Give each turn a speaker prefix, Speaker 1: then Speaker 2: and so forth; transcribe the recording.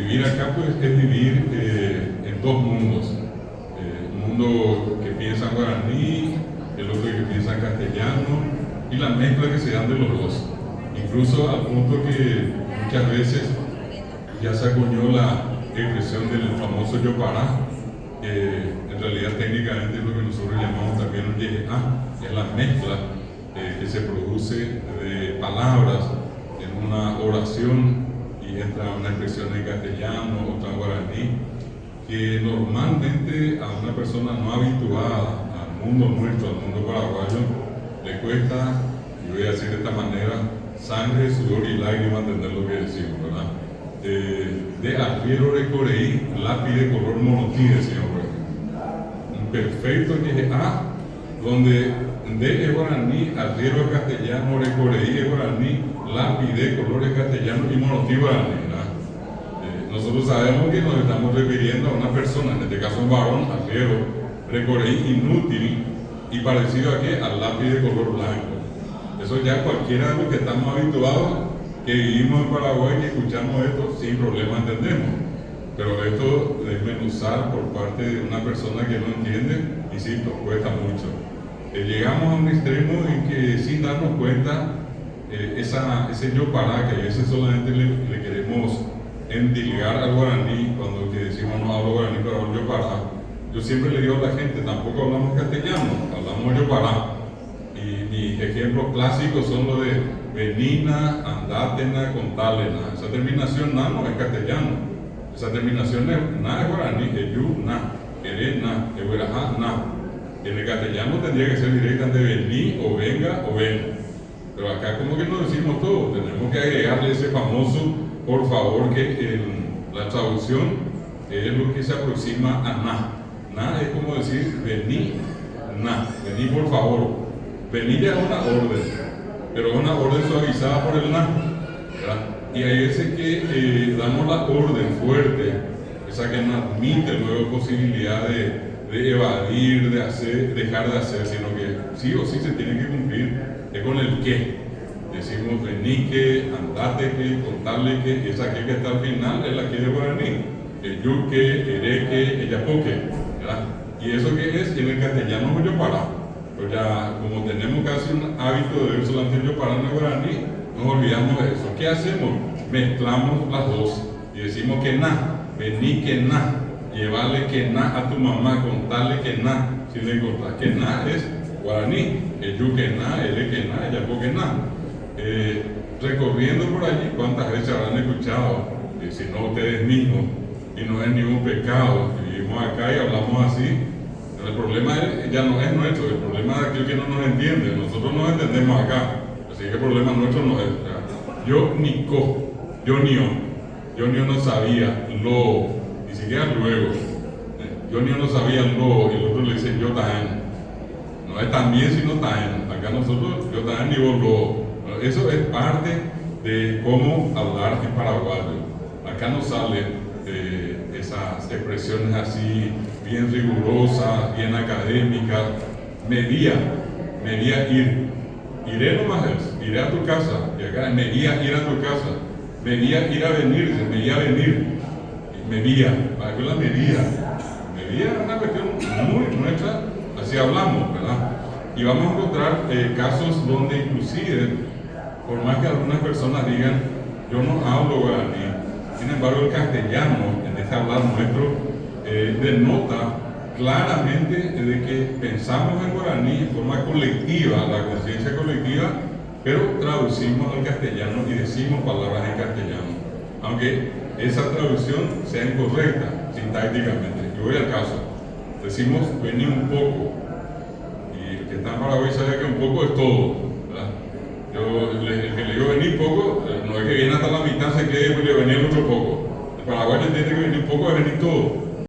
Speaker 1: vivir acá pues es vivir en dos mundos. Un mundo que piensa en guaraní, el otro que piensa en castellano, y la mezcla que se dan de los dos. Incluso al punto que muchas veces ya se acuñó la expresión del famoso yopará, en realidad técnicamente es lo que nosotros llamamos también un yejeá, es la mezcla que se produce de palabras en una oración y entra una expresión en castellano, otra en guaraní, que normalmente a una persona no habituada al mundo nuestro, al mundo paraguayo, le cuesta, y voy a decir de esta manera, sangre, sudor y lágrimas entender lo que decimos, ¿verdad? De arriero de coreí, lápiz de color monotí, decíamos, por ejemplo. Un perfecto yejeá, donde de guaraní, arriero castellano, de coreí guaraní, lápiz de colores castellano y monotí guaraní, ¿verdad? Nosotros sabemos que nos estamos refiriendo a una persona, en este caso un varón, arriero, de coreí inútil y parecido a qué, al lápiz de color blanco. Eso ya cualquiera de los que estamos habituados, que vivimos en Paraguay, que escuchamos esto, sin problema entendemos. Pero esto desmenuzar por parte de una persona que no entiende, insisto, cuesta mucho. Llegamos a un extremo en que sin darnos cuenta, ese yopará, que a veces solamente le queremos endilgar al guaraní, cuando que decimos no hablo guaraní, pero hablo yopará. Yo siempre le digo a la gente, tampoco hablamos castellano, hablamos yopará. Y mis ejemplos clásicos son los de venina, andátena, contálena. Esa terminación na no es castellano. Esa terminación es na es guaraní, eyu, na, ere, na, ehuerajá, na. En el castellano tendría que ser directamente vení, o venga, o ven. Pero acá como que no decimos todo, tenemos que agregarle ese famoso, por favor, que la traducción es lo que se aproxima a na. Na es como decir vení, na, vení por favor. Vení ya es una orden, pero es una orden suavizada por el na, ¿verdad? Y hay veces que damos la orden fuerte, esa que no admite luego posibilidad de evadir, de hacer, dejar de hacer, sino que sí o sí se tiene que cumplir, es con el qué. Decimos vení que, andate que, contarle que, esa que está al final es la que de guaraní, el yuque, ereque, eyapoque, ¿verdad? Y eso que es en el castellano yopará. Pero ya, como tenemos casi un hábito de ver solamente el yopará en el guaraní, nos olvidamos de eso. ¿Qué hacemos? Mezclamos las dos y decimos que na, vení que na, llevarle que na a tu mamá, contarle que na, si le encontrás que na es guaraní, el yu que na, el que na, el yapo que na. Recorriendo por allí, ¿cuántas veces habrán escuchado? Si no ustedes mismos, y no es ningún pecado, vivimos acá y hablamos así. El problema ya no es nuestro, el problema es aquel que no nos entiende. Nosotros nos entendemos acá, así que el problema nuestro no es. Yo ni co, yo no sabía, lo, ni siquiera luego. Yo no sabía lo, y el otro le dice yo también. No es también, sino también. Acá nosotros, yo también digo lo. Eso es parte de cómo hablar en paraguayo. Acá no sale esas expresiones así, bien rigurosas, bien académicas. Medía ir. Iré nomás es, iré a tu casa. Y acá medía ir a tu casa. Medía ir a venir, medía venir. Medía, ¿para qué la medía? Medía es una cuestión muy nuestra, así hablamos, ¿verdad? Y vamos a encontrar casos donde inclusive, por más que algunas personas digan, yo no hablo guaraní, sin embargo el castellano, en este hablar nuestro, denota claramente de que pensamos en guaraní en forma colectiva, la conciencia colectiva, pero traducimos al castellano y decimos palabras en castellano, aunque esa traducción sea incorrecta sintácticamente. Yo voy al caso, decimos venir un poco, y el que está en Paraguay sabe que un poco es todo, ¿verdad? El que le digo venir poco, no es que viene hasta la mitad, se quede y le venir el otro poco. El paraguayo entiende que venir poco es venir todo.